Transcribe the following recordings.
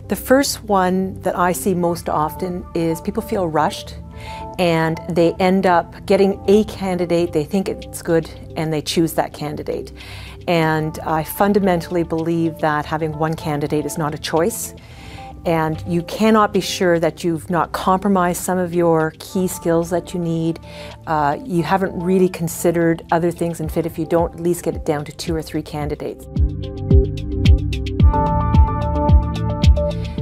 The first one that I see most often is people feel rushed and they end up getting a candidate, they think it's good, and they choose that candidate. And I fundamentally believe that having one candidate is not a choice, and you cannot be sure that you've not compromised some of your key skills that you need. You haven't really considered other things and fit if you don't at least get it down to 2 or 3 candidates.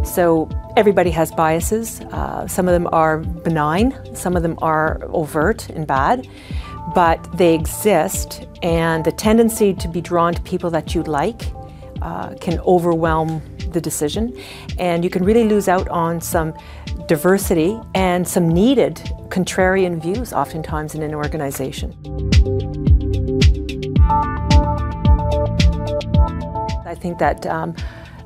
So everybody has biases. Some of them are benign, some of them are overt and bad, but they exist, and the tendency to be drawn to people that you like can overwhelm the decision, and you can really lose out on some diversity and some needed contrarian views oftentimes in an organization. I think that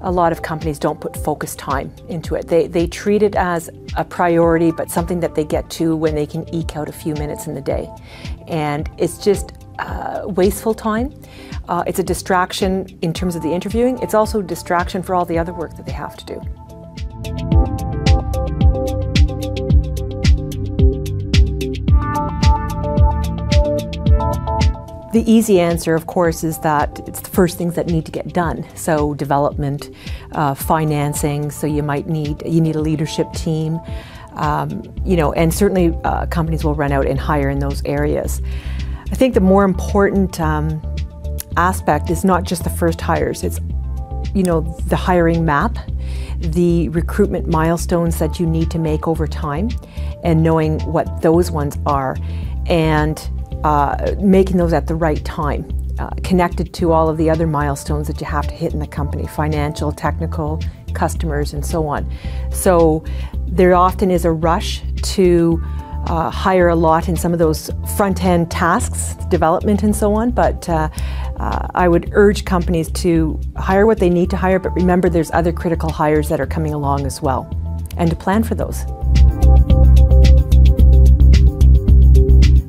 a lot of companies don't put focused time into it. They treat it as a priority, but something that they get to when they can eke out a few minutes in the day. And it's just wasteful time. It's a distraction in terms of the interviewing. It's also a distraction for all the other work that they have to do. The easy answer, of course, is that it's the first things that need to get done. So development, financing, so you need a leadership team, and certainly companies will run out and hire in those areas. I think the more important aspect is not just the first hires, it's the hiring map, the recruitment milestones that you need to make over time, and knowing what those ones are, and making those at the right time, connected to all of the other milestones that you have to hit in the company, financial, technical, customers, and so on. So there often is a rush to hire a lot in some of those front-end tasks, development and so on, but I would urge companies to hire what they need to hire, but remember there's other critical hires that are coming along as well, and to plan for those.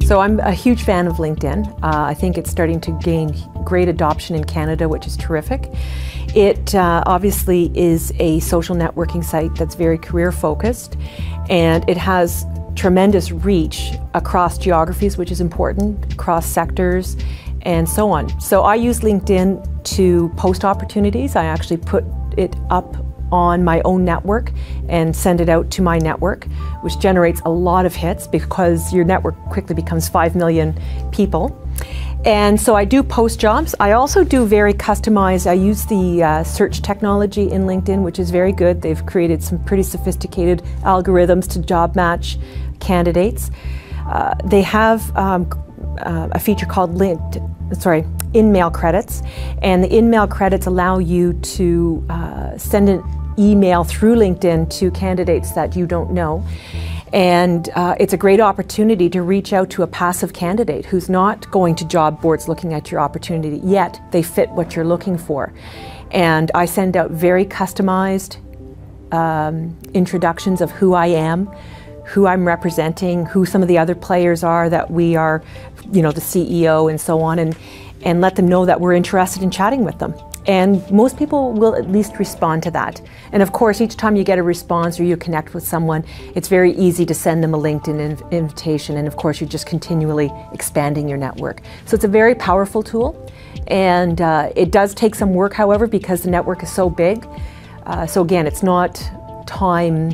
So I'm a huge fan of LinkedIn. I think it's starting to gain great adoption in Canada, which is terrific. It obviously is a social networking site that's very career focused, and it has tremendous reach across geographies, which is important, across sectors, and so on. So I use LinkedIn to post opportunities. I actually put it up on my own network and send it out to my network, which generates a lot of hits because your network quickly becomes 5 million people. And so I do post jobs. I also do very customized, I use the search technology in LinkedIn, which is very good. They've created some pretty sophisticated algorithms to job match candidates. They have a feature called in-mail credits, and the in-mail credits allow you to send an email through LinkedIn to candidates that you don't know. And it's a great opportunity to reach out to a passive candidate who's not going to job boards looking at your opportunity, yet they fit what you're looking for. And I send out very customized introductions of who I am, who I'm representing, who some of the other players are that we are, the CEO and so on, and let them know that we're interested in chatting with them. And most people will at least respond to that. And of course, each time you get a response or you connect with someone, it's very easy to send them a LinkedIn invitation. And of course, you're just continually expanding your network. So it's a very powerful tool. And it does take some work, however, because the network is so big. So again, it's not time,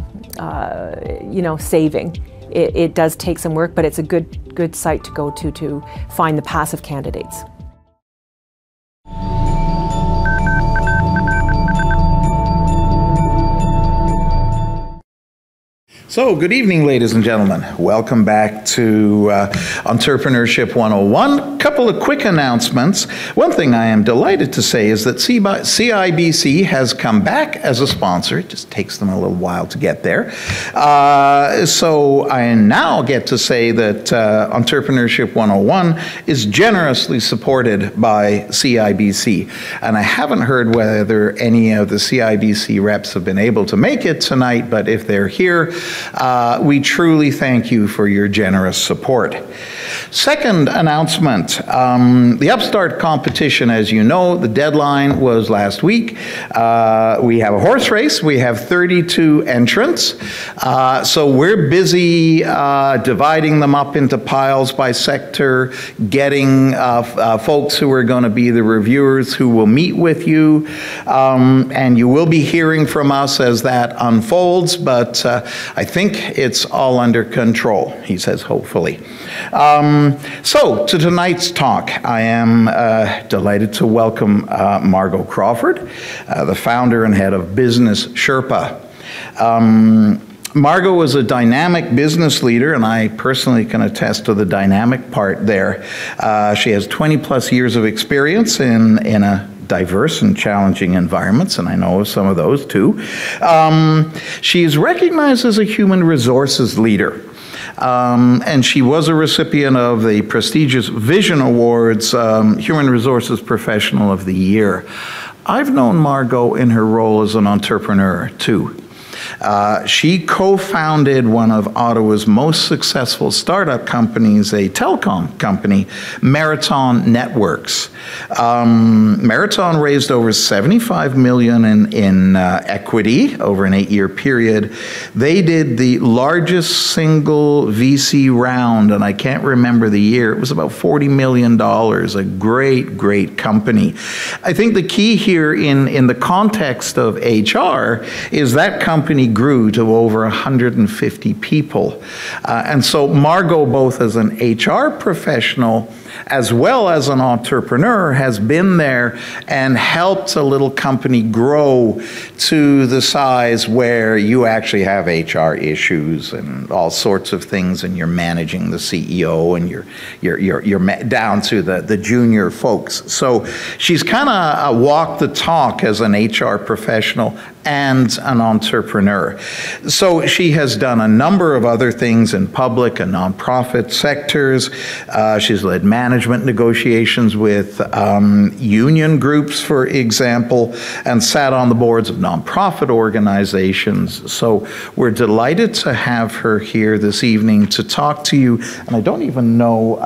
saving. It does take some work, but it's a good site to go to find the passive candidates. So, good evening, ladies and gentlemen. Welcome back to Entrepreneurship 101. A couple of quick announcements. One thing I am delighted to say is that CIBC has come back as a sponsor. It just takes them a little while to get there. So I now get to say that Entrepreneurship 101 is generously supported by CIBC. And I haven't heard whether any of the CIBC reps have been able to make it tonight, but if they're here, we truly thank you for your generous support. Second announcement, The Upstart competition, as you know, the deadline was last week. We have a horse race. We have 32 entrants. So we're busy dividing them up into piles by sector, getting folks who are going to be the reviewers who will meet with you. And you will be hearing from us as that unfolds, but I think it's all under control, he says, hopefully. So to tonight's talk, I am delighted to welcome Margot Crawford, the founder and head of Business Sherpa. Margot is a dynamic business leader, and I personally can attest to the dynamic part there. She has 20 plus years of experience in a diverse and challenging environments, and I know of some of those too. She is recognized as a human resources leader. And she was a recipient of the prestigious Vision Awards Human Resources Professional of the Year. I've known Margot in her role as an entrepreneur too. She co-founded one of Ottawa's most successful startup companies, a telecom company, Marathon Networks. Marathon raised over $75 million in equity over an 8-year period. They did the largest single VC round, and I can't remember the year. It was about $40 million, a great, great company. I think the key here in the context of HR is that company grew to over 150 people. And so Margot, both as an HR professional as well as an entrepreneur, has been there and helped a little company grow to the size where you actually have HR issues and all sorts of things, and you're managing the CEO and you're down to the junior folks. So she's kind of walked the talk as an HR professional and an entrepreneur. So she has done a number of other things in public and nonprofit sectors. She's led management negotiations with union groups, for example, and sat on the boards of nonprofit organizations. So we're delighted to have her here this evening to talk to you. And I don't even know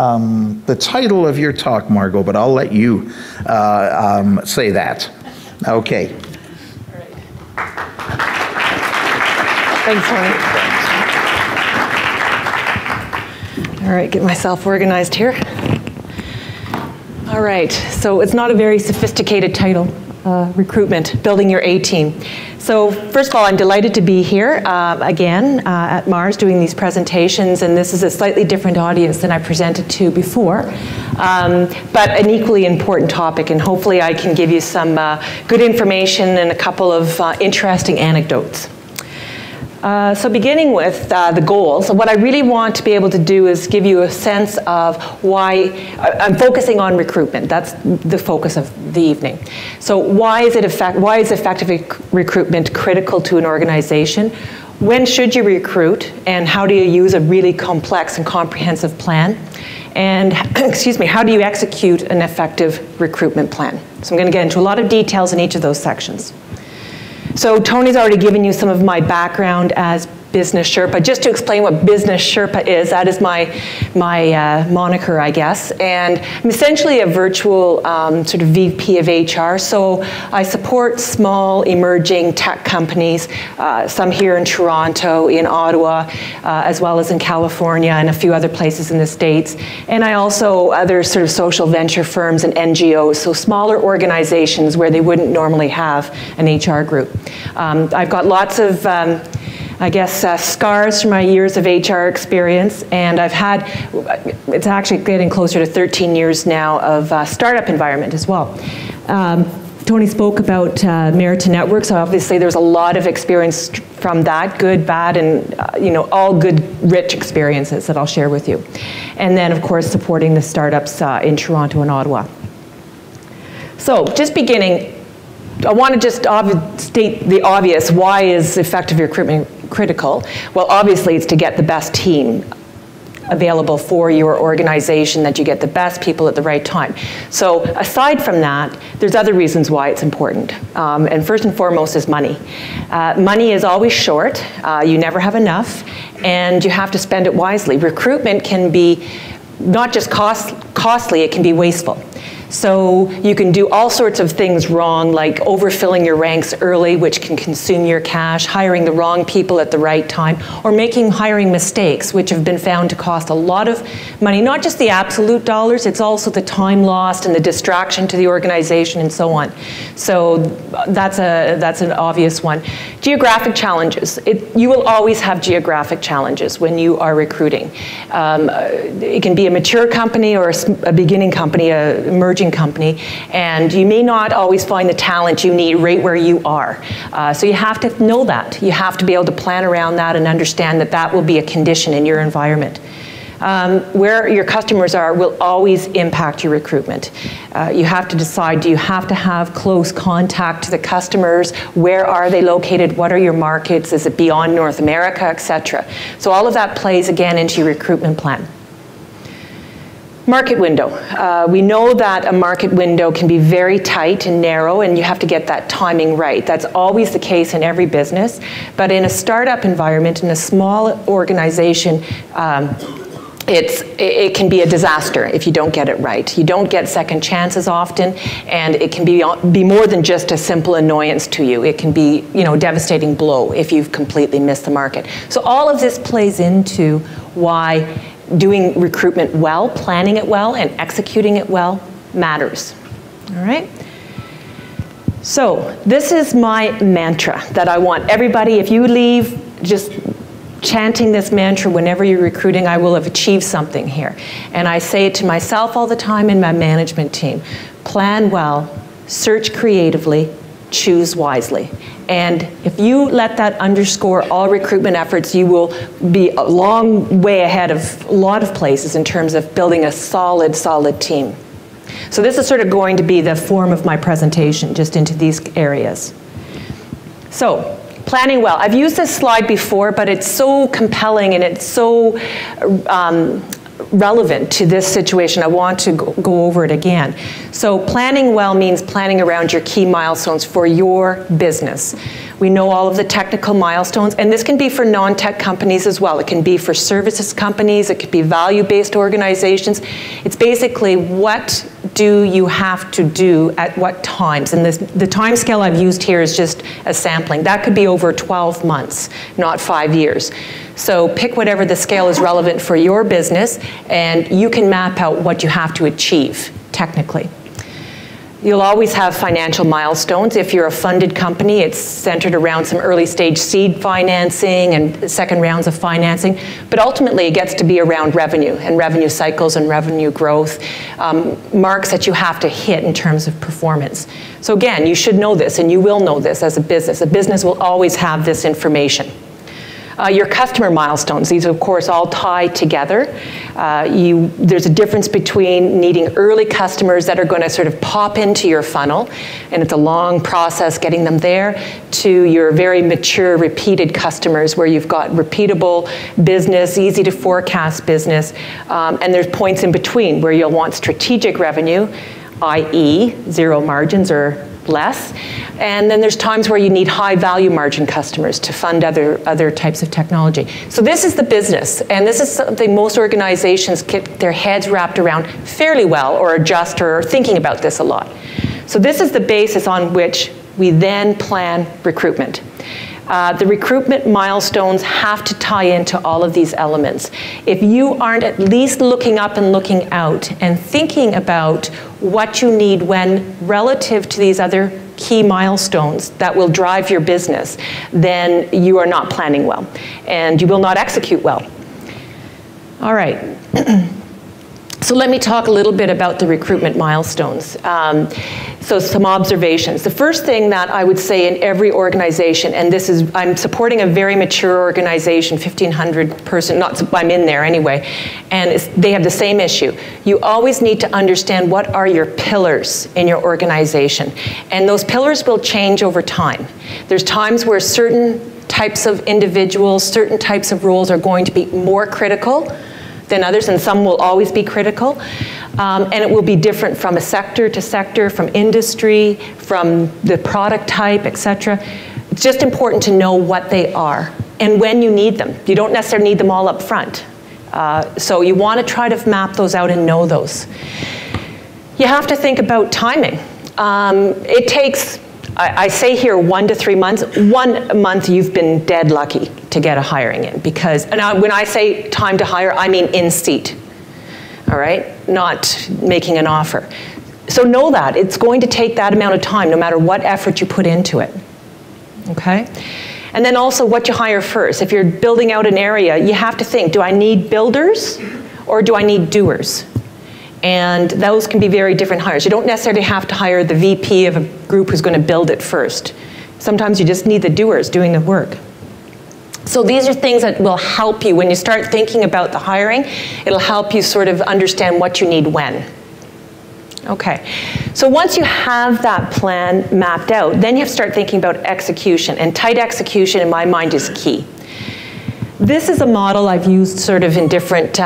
the title of your talk, Margot, but I'll let you say that. Okay. Thanks, Tony. All right, get myself organized here. All right, so it's not a very sophisticated title, Recruitment, Building Your A-Team. So first of all, I'm delighted to be here again at Mars doing these presentations, and this is a slightly different audience than I presented to before, but an equally important topic, and hopefully I can give you some good information and a couple of interesting anecdotes. So beginning with the goals, so what I really want to be able to do is give you a sense of why I'm focusing on recruitment. That's the focus of the evening. So why is effective recruitment critical to an organization? When should you recruit, and how do you use a really complex and comprehensive plan? And excuse me, how do you execute an effective recruitment plan? So I'm going to get into a lot of details in each of those sections. So Tony's already given you some of my background as Business Sherpa. Just to explain what Business Sherpa is, that is my moniker, I guess. And I'm essentially a virtual sort of VP of HR. So I support small, emerging tech companies, some here in Toronto, in Ottawa, as well as in California and a few other places in the States. And I also other sort of social venture firms and NGOs, so smaller organizations where they wouldn't normally have an HR group. I've got lots of I guess, scars from my years of HR experience, and I've had, it's actually getting closer to 13 years now of startup environment as well. Tony spoke about Marathon Networks, so obviously there's a lot of experience from that, good, bad, and all good, rich experiences that I'll share with you. And then, of course, supporting the startups in Toronto and Ottawa. So, just beginning, I want to just state the obvious. Why is effective recruitment critical? Well, obviously it's to get the best team available for your organization, that you get the best people at the right time. So aside from that, there's other reasons why it's important. And first and foremost is money. Money is always short. You never have enough, and you have to spend it wisely. Recruitment can be not just costly, it can be wasteful. So you can do all sorts of things wrong, like overfilling your ranks early, which can consume your cash, hiring the wrong people at the right time, or making hiring mistakes, which have been found to cost a lot of money, not just the absolute dollars, it's also the time lost and the distraction to the organization and so on. So that's an obvious one. Geographic challenges. You will always have geographic challenges when you are recruiting. It can be a mature company or a beginning company, a emerging company, and you may not always find the talent you need right where you are. So you have to know that. You have to be able to plan around that and understand that that will be a condition in your environment. Where your customers are will always impact your recruitment. You have to decide, do you have to have close contact to the customers? Where are they located? What are your markets? Is it beyond North America, etc.? So all of that plays again into your recruitment plan. Market window. We know that a market window can be very tight and narrow, and you have to get that timing right. That's always the case in every business, but in a startup environment, in a small organization, it can be a disaster if you don't get it right. You don't get second chances often, and it can be more than just a simple annoyance to you. It can be, a devastating blow if you've completely missed the market. So all of this plays into why doing recruitment well, planning it well, and executing it well matters. All right? So this is my mantra that I want everybody, if you leave just chanting this mantra whenever you're recruiting, I will have achieved something here. And I say it to myself all the time and my management team. Plan well, search creatively, choose wisely. And if you let that underscore all recruitment efforts, you will be a long way ahead of a lot of places in terms of building a solid team. So this is sort of going to be the form of my presentation, just into these areas. So, planning well. I've used this slide before, but it's so compelling and it's so relevant to this situation. I want to go over it again. So planning well means planning around your key milestones for your business. We know all of the technical milestones, and this can be for non-tech companies as well. It can be for services companies, it could be value-based organizations. It's basically what do you have to do at what times, and the time scale I've used here is just a sampling. That could be over 12 months, not 5 years. So pick whatever the scale is relevant for your business, and you can map out what you have to achieve technically. You'll always have financial milestones. If you're a funded company, it's centered around some early stage seed financing and second rounds of financing, but ultimately it gets to be around revenue and revenue cycles and revenue growth, marks that you have to hit in terms of performance. So again, you should know this, and you will know this as a business. A business will always have this information. Your customer milestones, these of course all tie together. There's a difference between needing early customers that are going to sort of pop into your funnel, and it's a long process getting them there, to your very mature, repeated customers where you've got repeatable business, easy to forecast business, and there's points in between where you'll want strategic revenue, i.e. zero margins or less. And then there's times where you need high value margin customers to fund other types of technology. So this is the business, and this is something most organizations get their heads wrapped around fairly well, or adjust, or are thinking about this a lot. So this is the basis on which we then plan recruitment. The recruitment milestones have to tie into all of these elements. If you aren't at least looking up and looking out and thinking about what you need when relative to these other key milestones that will drive your business, then you are not planning well, and you will not execute well. All right. So let me talk a little bit about the recruitment milestones. So some observations. The first thing that I would say in every organization, and this is, I'm supporting a very mature organization, 1,500 person, I'm in there anyway, and they have the same issue. You always need to understand what are your pillars in your organization. And those pillars will change over time. There's times where certain types of individuals, certain types of roles are going to be more critical than others, and some will always be critical. And it will be different from a sector to sector, from industry, from the product type, etc. It's just important to know what they are and when you need them. You don't necessarily need them all up front. So you want to try to map those out and know those. You have to think about timing. It takes, I say here 1 to 3 months. 1 month you've been dead lucky to get a hiring in, because, and when I say time to hire, I mean in seat, all right? Not making an offer. So know that, it's going to take that amount of time no matter what effort you put into it, okay? And then also what you hire first. If you're building out an area, you have to think, do I need builders or do I need doers? And those can be very different hires. You don't necessarily have to hire the VP of a group who's going to build it first. Sometimes you just need the doers doing the work. So these are things that will help you when you start thinking about the hiring. It'll help you sort of understand what you need when. Okay, so once you have that plan mapped out, then you have to start thinking about execution, and tight execution in my mind is key. This is a model I've used sort of in different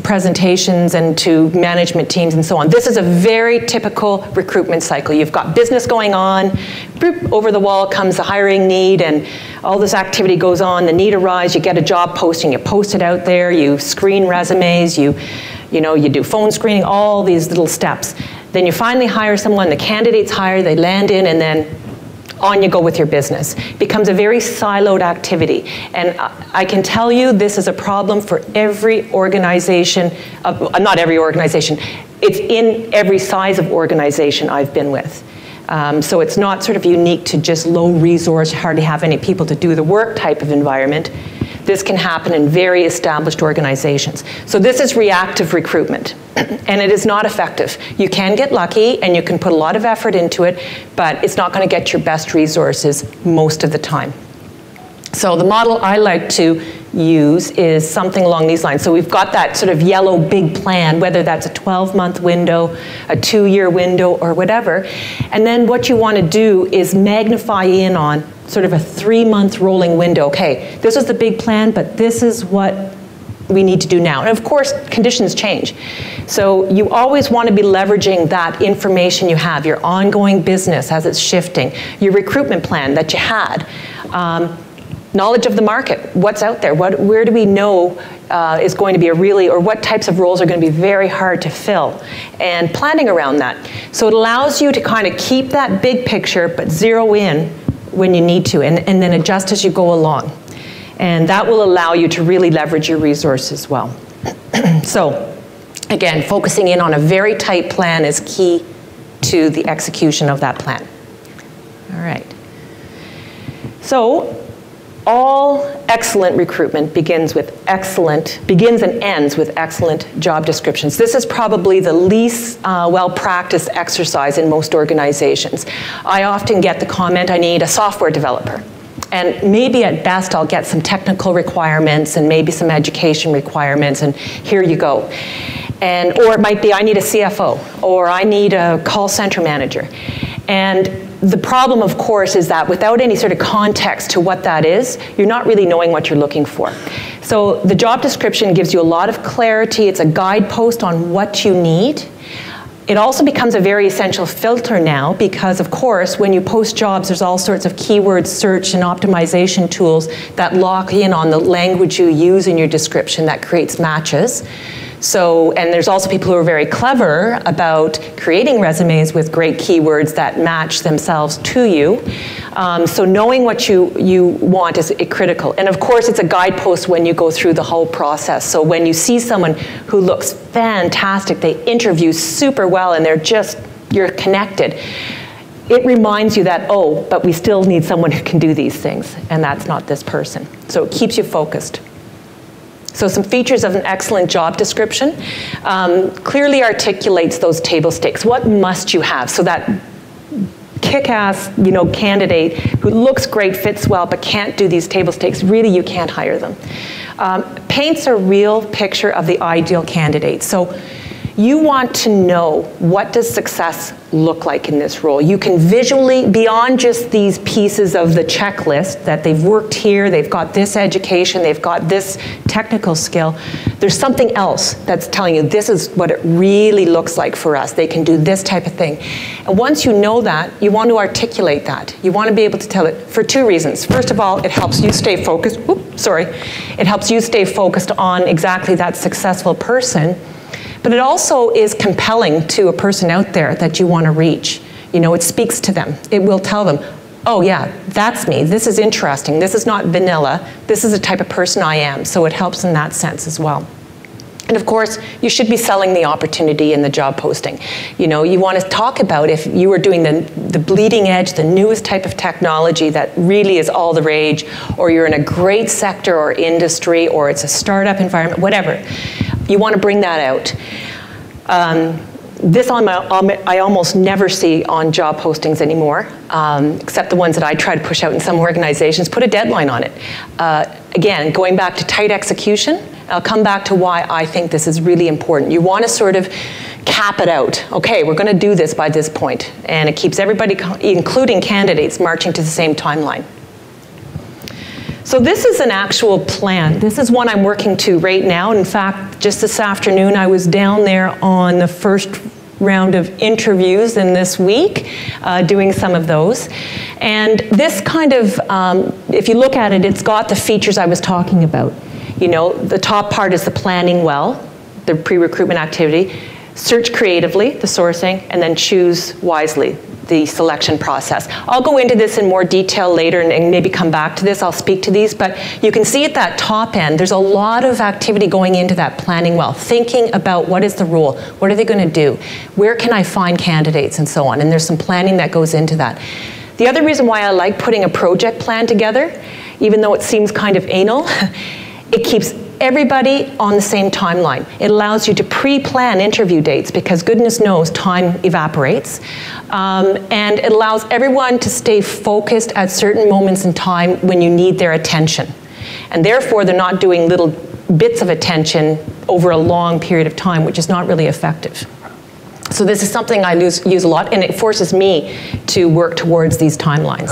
presentations and to management teams and so on. This is a very typical recruitment cycle. You've got business going on, boop, over the wall comes the hiring need, and all this activity goes on, the need arises, you get a job posting, you post it out there, you screen resumes, you do phone screening, all these little steps. Then you finally hire someone, the candidate's hired, they land in, and then on you go with your business. It becomes a very siloed activity. And I can tell you this is a problem for every organization, not every organization, it's in every size of organization I've been with. So it's not sort of unique to just low resource, hardly have any people to do the work type of environment. This can happen in very established organizations. So this is reactive recruitment, and it is not effective. You can get lucky, and you can put a lot of effort into it, but it's not going to get your best resources most of the time. So the model I like to use is something along these lines. So we've got that sort of yellow big plan, whether that's a 12-month window, a 2-year window, or whatever. And then what you want to do is magnify in on sort of a 3-month rolling window. Okay, this is the big plan, but this is what we need to do now. And of course, conditions change. So you always want to be leveraging that information you have, your ongoing business as it's shifting, your recruitment plan that you had, knowledge of the market, what's out there, where do we know is going to be or what types of roles are going to be very hard to fill, and planning around that. So it allows you to kind of keep that big picture, but zero in when you need to, and then adjust as you go along. And that will allow you to really leverage your resources well. So again, focusing in on a very tight plan is key to the execution of that plan. All right. So all excellent recruitment begins and ends with excellent job descriptions. This is probably the least well-practiced exercise in most organizations. I often get the comment, I need a software developer. And maybe at best I'll get some technical requirements and maybe some education requirements, and here you go. Or it might be, I need a CFO, or I need a call center manager. And the problem, of course, is that without any sort of context to what that is, you're not really knowing what you're looking for. So the job description gives you a lot of clarity. It's a guidepost on what you need. It also becomes a very essential filter now because, of course, when you post jobs, there's all sorts of keyword search and optimization tools that lock in on the language you use in your description that creates matches. So, and there's also people who are very clever about creating resumes with great keywords that match themselves to you. So knowing what you want is critical. And of course, it's a guidepost when you go through the whole process. So when you see someone who looks fantastic, they interview super well, and you're connected, it reminds you that, oh, but we still need someone who can do these things, and that's not this person. So it keeps you focused. So some features of an excellent job description clearly articulates those table stakes. What must you have? So that kick-ass, candidate who looks great, fits well, but can't do these table stakes, really you can't hire them. Paints a real picture of the ideal candidate. So You want to know, what does success look like in this role? You can visually, beyond just these pieces of the checklist, that they've worked here, they've got this education, they've got this technical skill, there's something else that's telling you this is what it really looks like for us. They can do this type of thing. And once you know that, you want to articulate that. You want to be able to tell it for two reasons. First of all, it helps you stay focused. It helps you stay focused on exactly that successful person. But it also is compelling to a person out there that you want to reach. You know, it speaks to them. It will tell them, oh yeah, that's me. This is interesting. This is not vanilla. This is the type of person I am. So it helps in that sense as well. And of course, you should be selling the opportunity in the job posting. You know, you want to talk about if you were doing the bleeding edge, the newest type of technology that really is all the rage, or you're in a great sector or industry, or it's a startup environment, whatever. You want to bring that out. This I almost never see on job postings anymore, except the ones that I try to push out in some organizations. Put a deadline on it. Again, going back to tight execution, I'll come back to why I think this is really important. You want to sort of cap it out. Okay, we're going to do this by this point, and it keeps everybody, including candidates, marching to the same timeline. So this is an actual plan. This is one I'm working to right now. In fact, just this afternoon, I was down there on the first round of interviews in this week, doing some of those. And this kind of, if you look at it, it's got the features I was talking about. You know, the top part is the planning well, the pre-recruitment activity, search creatively, the sourcing, and then choose wisely, the selection process. I'll go into this in more detail later and maybe come back to this. I'll speak to these, but you can see at that top end, there's a lot of activity going into that planning well, thinking about what is the role, what are they going to do, where can I find candidates, and so on. And there's some planning that goes into that. The other reason why I like putting a project plan together, even though it seems kind of anal, it keeps everybody on the same timeline. It allows you to pre-plan interview dates because goodness knows time evaporates. And it allows everyone to stay focused at certain moments in time when you need their attention. And therefore, they're not doing little bits of attention over a long period of time, which is not really effective. So this is something I use a lot, and it forces me to work towards these timelines.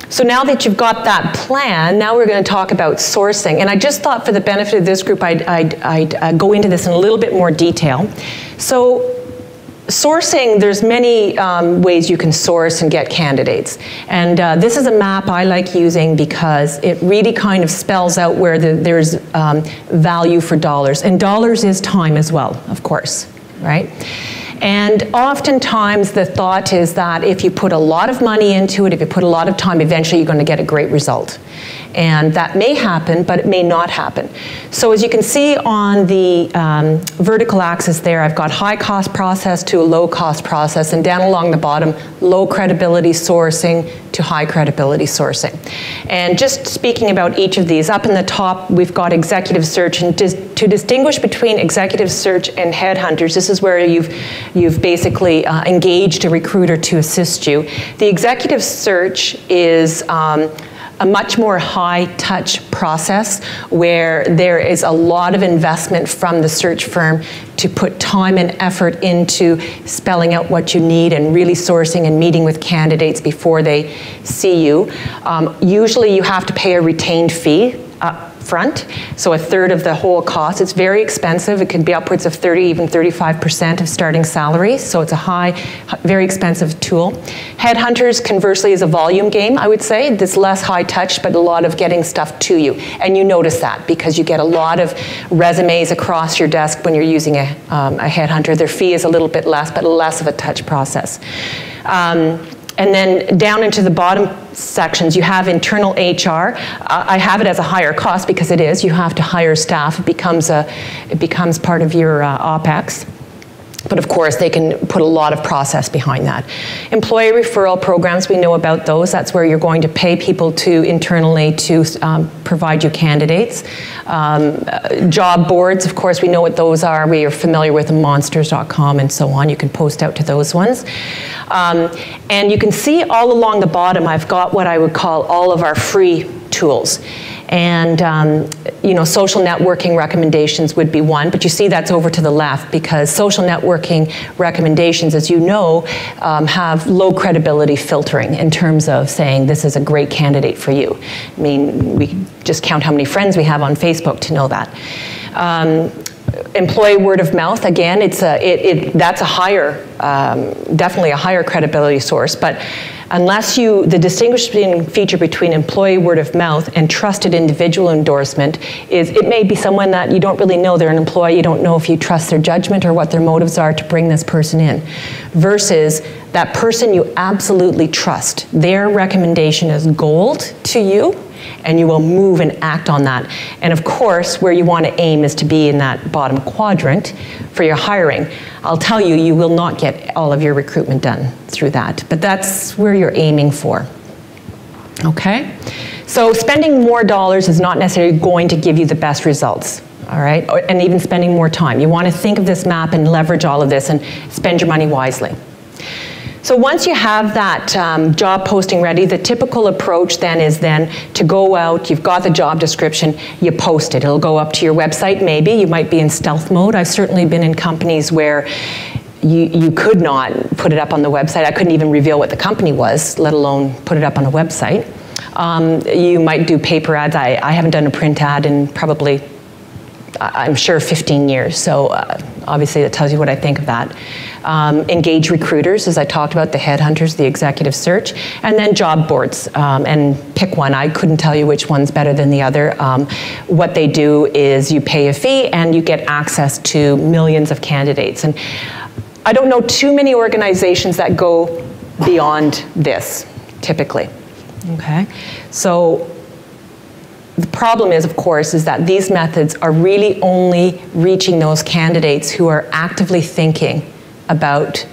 So now that you've got that plan, now we're going to talk about sourcing. And I just thought for the benefit of this group, I'd go into this in a little bit more detail. So sourcing, there's many ways you can source and get candidates. And this is a map I like using because it really kind of spells out where there's value for dollars. And dollars is time as well, of course, right? And oftentimes the thought is that if you put a lot of money into it, if you put a lot of time, eventually you're going to get a great result. And that may happen, but it may not happen. So as you can see on the vertical axis there, I've got high cost process to a low cost process, and down along the bottom, low credibility sourcing to high credibility sourcing. And just speaking about each of these, up in the top, we've got executive search. And to distinguish between executive search and headhunters, this is where you've basically engaged a recruiter to assist you. The executive search is a much more high-touch process where there is a lot of investment from the search firm to put time and effort into spelling out what you need and really sourcing and meeting with candidates before they see you. Usually you have to pay a retained fee up front, so a third of the whole cost. It's very expensive. It can be upwards of 30, even 35% of starting salary, so it's a very expensive tool. Headhunters, conversely, is a volume game, I would say. It's less high touch, but a lot of getting stuff to you. And you notice that because you get a lot of resumes across your desk when you're using a headhunter. Their fee is a little bit less, but less of a touch process. And then down into the bottom sections, you have internal HR. I have it as a higher cost because it is. You have to hire staff. It becomes part of your OPEX. But of course, they can put a lot of process behind that. Employee referral programs, we know about those. That's where you're going to pay people to internally to provide you candidates. Job boards, of course, we know what those are. We are familiar with monsters.com and so on. You can post out to those ones. And you can see all along the bottom, I've got what I would call all of our free tools. And social networking recommendations would be one, but you see that's over to the left because social networking recommendations, as you know, have low credibility filtering in terms of saying this is a great candidate for you. I mean, we just count how many friends we have on Facebook to know that. Employee word of mouth, again, that's a higher, definitely a higher credibility source, but unless the distinguishing feature between employee word of mouth and trusted individual endorsement is it may be someone that you don't really know they're an employee, you don't know if you trust their judgment or what their motives are to bring this person in, versus that person you absolutely trust. Their recommendation is gold to you, and you will move and act on that. And of course, where you want to aim is to be in that bottom quadrant for your hiring. I'll tell you, you will not get all of your recruitment done through that, but that's where you're aiming for. Okay? So spending more dollars is not necessarily going to give you the best results, all right? And even spending more time. You want to think of this map and leverage all of this and spend your money wisely. So once you have that job posting ready, the typical approach then is to go out, you've got the job description, you post it. It'll go up to your website maybe, you might be in stealth mode. I've certainly been in companies where you could not put it up on the website. I couldn't even reveal what the company was, let alone put it up on a website. You might do paper ads. I haven't done a print ad in probably, I'm sure, 15 years. So obviously that tells you what I think of that. Engage recruiters, as I talked about, the headhunters, the executive search, and then job boards, and pick one. I couldn't tell you which one's better than the other. What they do is you pay a fee and you get access to millions of candidates. And I don't know too many organizations that go beyond this, typically. Okay, so the problem is, of course, is that these methods are really only reaching those candidates who are actively thinking about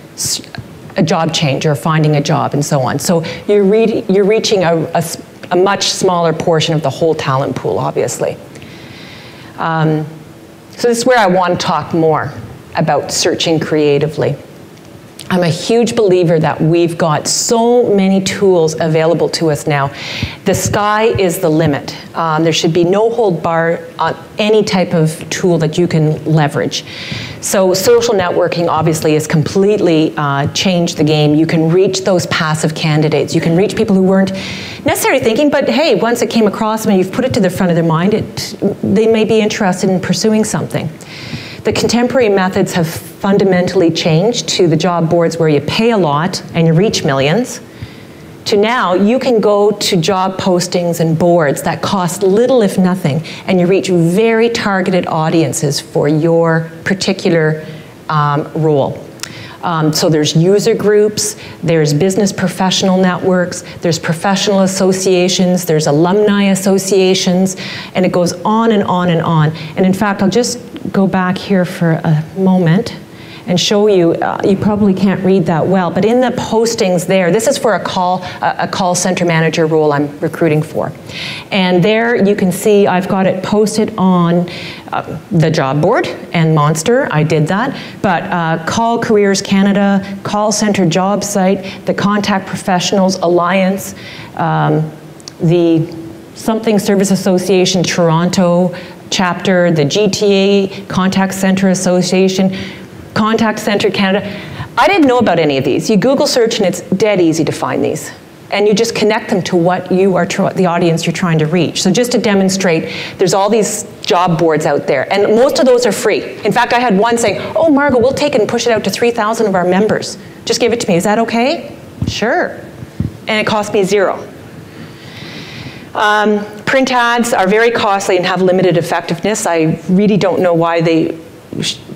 a job change or finding a job and so on. So you're reaching a much smaller portion of the whole talent pool, obviously. So this is where I want to talk more about searching creatively. I'm a huge believer that we've got so many tools available to us now. The sky is the limit. There should be no hold bar on any type of tool that you can leverage. So social networking obviously has completely changed the game. You can reach those passive candidates. You can reach people who weren't necessarily thinking, but hey, once it came across them and you've put it to the front of their mind, they may be interested in pursuing something. The contemporary methods have fundamentally changed to the job boards where you pay a lot and you reach millions, to now you can go to job postings and boards that cost little if nothing and you reach very targeted audiences for your particular role. So there's user groups, there's business professional networks, there's professional associations, there's alumni associations, and it goes on and on and on. And in fact, I'll just go back here for a moment and show you, you probably can't read that well, but in the postings there, this is for a call center manager role I'm recruiting for. And there you can see I've got it posted on the job board and Monster, I did that, but Call Careers Canada, Call Center Job Site, the Contact Professionals Alliance, the Something Service Association Toronto chapter, the GTA Contact Center Association, Contact Center Canada. I didn't know about any of these. You Google search and it's dead easy to find these. And you just connect them to what you are, the audience you're trying to reach. So just to demonstrate, there's all these job boards out there, and most of those are free. In fact, I had one saying, oh, Margot, we'll take it and push it out to 3,000 of our members. Just give it to me, is that okay? Sure. And it cost me $0. Print ads are very costly and have limited effectiveness. I really don't know why they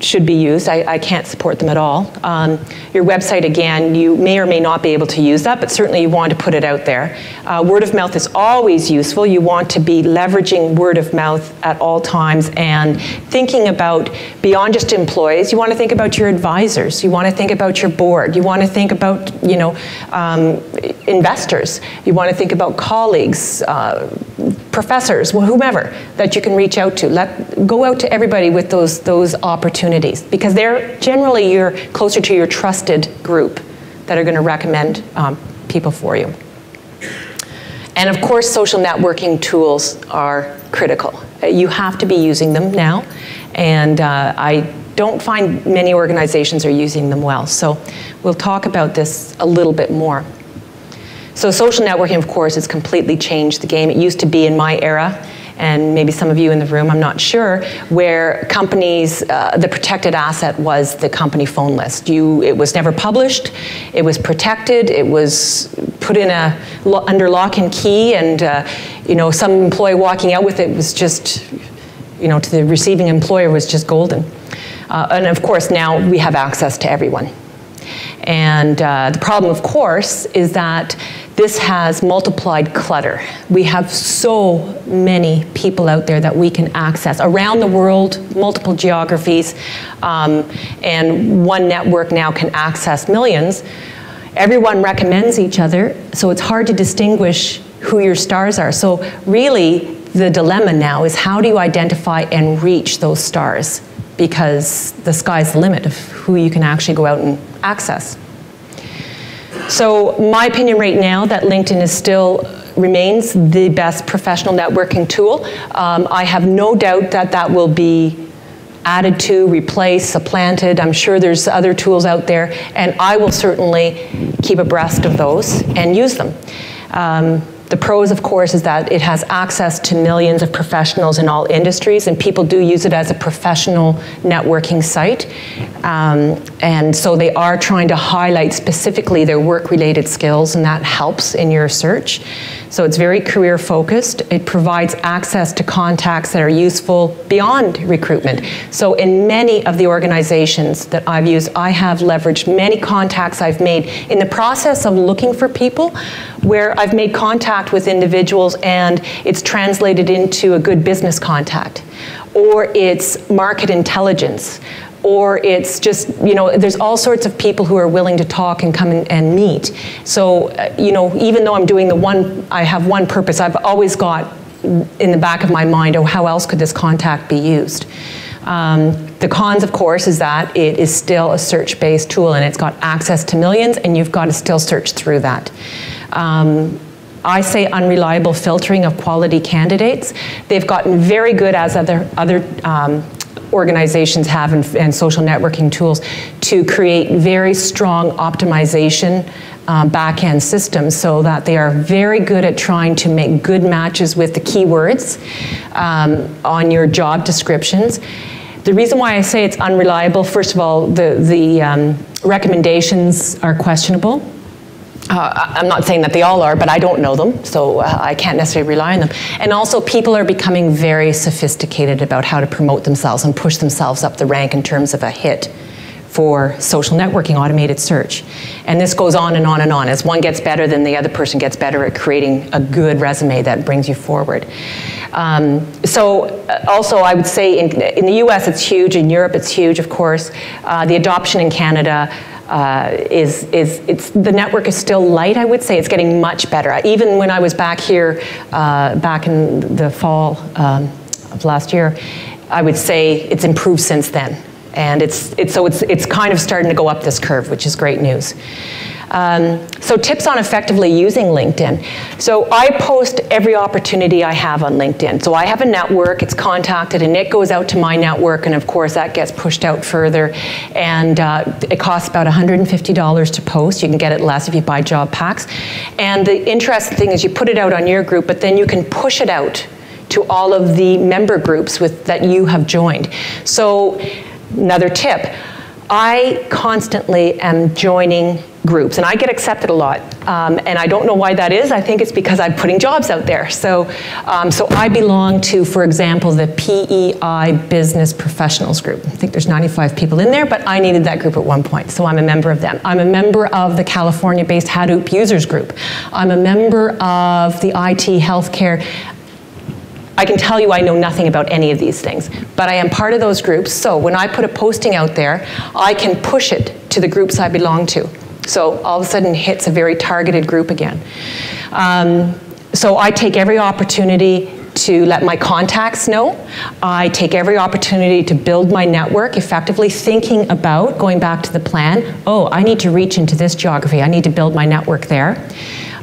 should be used. I can't support them at all. Your website, again, you may or may not be able to use that, but certainly you want to put it out there. Word of mouth is always useful. You want to be leveraging word of mouth at all times and thinking about, beyond just employees, you want to think about your advisors. You want to think about your board. You want to think about, you know, investors. You want to think about colleagues, professors, whomever that you can reach out to. Go out to everybody with those opportunities, because they're generally closer to your trusted group that are going to recommend people for you. And of course, social networking tools are critical. You have to be using them now, and I don't find many organizations are using them well. So we'll talk about this a little bit more. So social networking, of course, has completely changed the game. It used to be in my era, and maybe some of you in the room, I'm not sure, where companies, the protected asset was the company phone list. It was never published, it was protected, it was put in under lock and key, and some employee walking out with it was just, to the receiving employer was just golden. And of course, now we have access to everyone. And the problem, of course, is that this has multiplied clutter. We have so many people out there that we can access around the world, multiple geographies, and one network now can access millions. Everyone recommends each other, so it's hard to distinguish who your stars are. So really, the dilemma now is how do you identify and reach those stars? Because the sky's the limit of who you can actually go out and access. So my opinion right now that LinkedIn still remains the best professional networking tool. I have no doubt that that will be added to, replaced, supplanted. I'm sure there's other tools out there, and I will certainly keep abreast of those and use them. The pros, of course, is that it has access to millions of professionals in all industries, and people do use it as a professional networking site. And so they are trying to highlight specifically their work-related skills, and that helps in your search. So it's very career-focused. It provides access to contacts that are useful beyond recruitment. So in many of the organizations that I've used, I have leveraged many contacts I've made in the process of looking for people, where I've made contact with individuals and it's translated into a good business contact, or it's market intelligence, or it's just, there's all sorts of people who are willing to talk and come and meet. So, even though I'm doing I have one purpose, I've always got in the back of my mind, how else could this contact be used? The cons, of course, is that it is still a search-based tool and it's got access to millions, and you've got to still search through that. I say unreliable filtering of quality candidates. They've gotten very good, as other organizations have, and social networking tools, to create very strong optimization back-end systems, so that they are very good at trying to make good matches with the keywords on your job descriptions. The reason why I say it's unreliable, first of all, the recommendations are questionable. I'm not saying that they all are, but I don't know them, so I can't necessarily rely on them. And also, people are becoming very sophisticated about how to promote themselves and push themselves up the rank in terms of a hit for social networking, automated search. And this goes on and on and on. As one gets better, then the other person gets better at creating a good resume that brings you forward. Also, I would say in the US it's huge, in Europe it's huge, of course. The adoption in Canada, the network is still light, I would say. It's getting much better. Even when I was back here, back in the fall of last year, I would say it's improved since then. And it's kind of starting to go up this curve, which is great news. So tips on effectively using LinkedIn. So I post every opportunity I have on LinkedIn. So I have a network, it's contacted, and it goes out to my network, and of course that gets pushed out further. And it costs about $150 to post. You can get it less if you buy job packs. And the interesting thing is you put it out on your group, but then you can push it out to all of the member groups that you have joined. So another tip, I constantly am joining groups, and I get accepted a lot, and I don't know why that is. I think it's because I'm putting jobs out there. So I belong to, for example, the PEI Business Professionals Group. I think there's 95 people in there, but I needed that group at one point, so I'm a member of them. I'm a member of the California-based Hadoop Users Group. I'm a member of the IT Healthcare. I can tell you I know nothing about any of these things, but I am part of those groups, so when I put a posting out there, I can push it to the groups I belong to. So all of a sudden it hits a very targeted group again. So I take every opportunity to let my contacts know. I take every opportunity to build my network, effectively thinking about, going back to the plan, oh, I need to reach into this geography, I need to build my network there.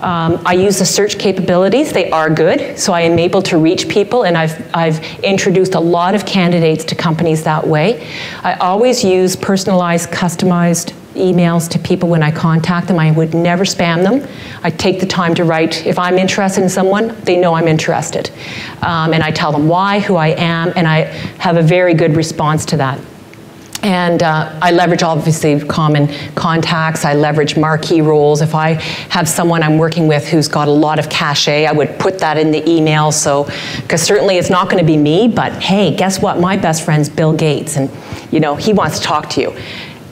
I use the search capabilities. They are good, so I am able to reach people, and I've introduced a lot of candidates to companies that way. I always use personalized, customized emails to people when I contact them. I would never spam them. I take the time to write. If I'm interested in someone, they know I'm interested. And I tell them why, who I am, and I have a very good response to that. And I leverage, obviously, common contacts. I leverage marquee roles. If I have someone I'm working with who's got a lot of cachet, I would put that in the email. So, because certainly it's not going to be me, but hey, guess what? My best friend's Bill Gates, and he wants to talk to you.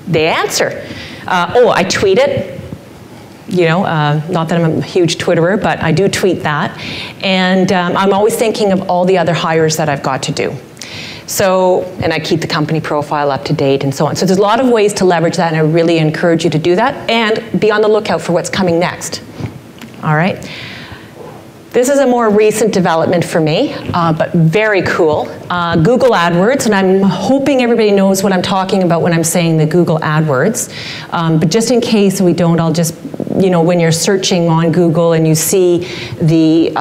They answer. I tweet it. Not that I'm a huge Twitterer, but I do tweet that. And I'm always thinking of all the other hires that I've got to do. So, and I keep the company profile up to date and so on. So there's a lot of ways to leverage that, and I really encourage you to do that and be on the lookout for what's coming next. All right. This is a more recent development for me, but very cool. Google AdWords, and I'm hoping everybody knows what I'm talking about when I'm saying the Google AdWords. But just in case we don't, I'll just, when you're searching on Google and you see the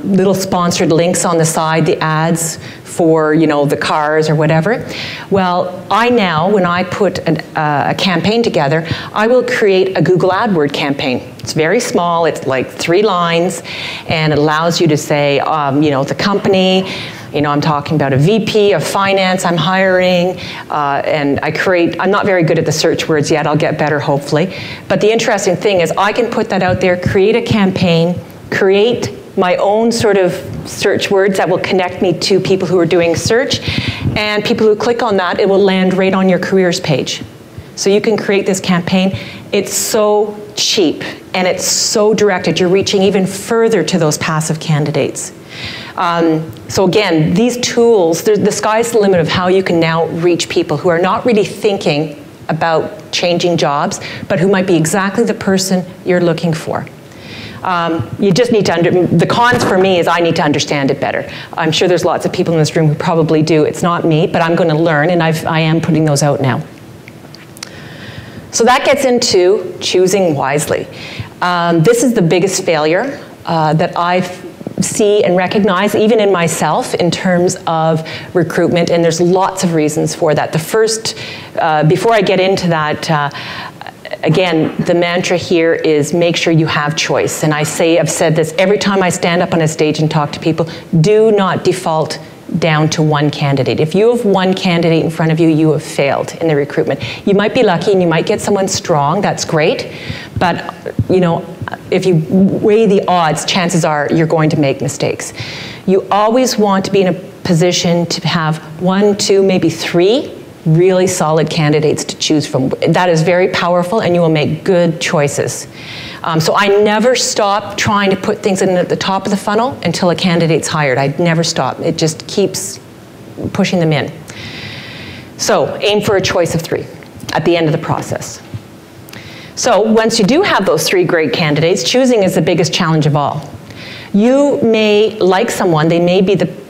little sponsored links on the side, the ads for, the cars or whatever. Well, I now, when I put a campaign together, I will create a Google AdWord campaign. It's very small, it's like 3 lines, and it allows you to say, the company, I'm talking about a VP of finance I'm hiring, and I'm not very good at the search words yet, I'll get better hopefully. But the interesting thing is I can put that out there, create a campaign, create my own sort of search words that will connect me to people who are doing search, and people who click on that, it will land right on your careers page. So you can create this campaign. It's so cheap and it's so directed. You're reaching even further to those passive candidates. So again, these tools, the sky's the limit of how you can now reach people who are not really thinking about changing jobs, but who might be exactly the person you're looking for. You just need to, the cons for me is I need to understand it better. I'm sure there's lots of people in this room who probably do. It's not me, but I'm going to learn, and I am putting those out now. So that gets into choosing wisely. This is the biggest failure that I see and recognize, even in myself, in terms of recruitment, and there's lots of reasons for that. The first, before I get into that, again, the mantra here is make sure you have choice. And I've said this every time I stand up on a stage and talk to people, do not default down to one candidate. If you have one candidate in front of you, you have failed in the recruitment. You might be lucky and you might get someone strong, that's great, but if you weigh the odds, chances are you're going to make mistakes. You always want to be in a position to have 1, 2, maybe 3 really solid candidates to choose from. That is very powerful, and you will make good choices. So I never stop trying to put things in at the top of the funnel until a candidate's hired. I never stop. It just keeps pushing them in. So aim for a choice of 3 at the end of the process. So once you do have those 3 great candidates, choosing is the biggest challenge of all. You may like someone, they may be the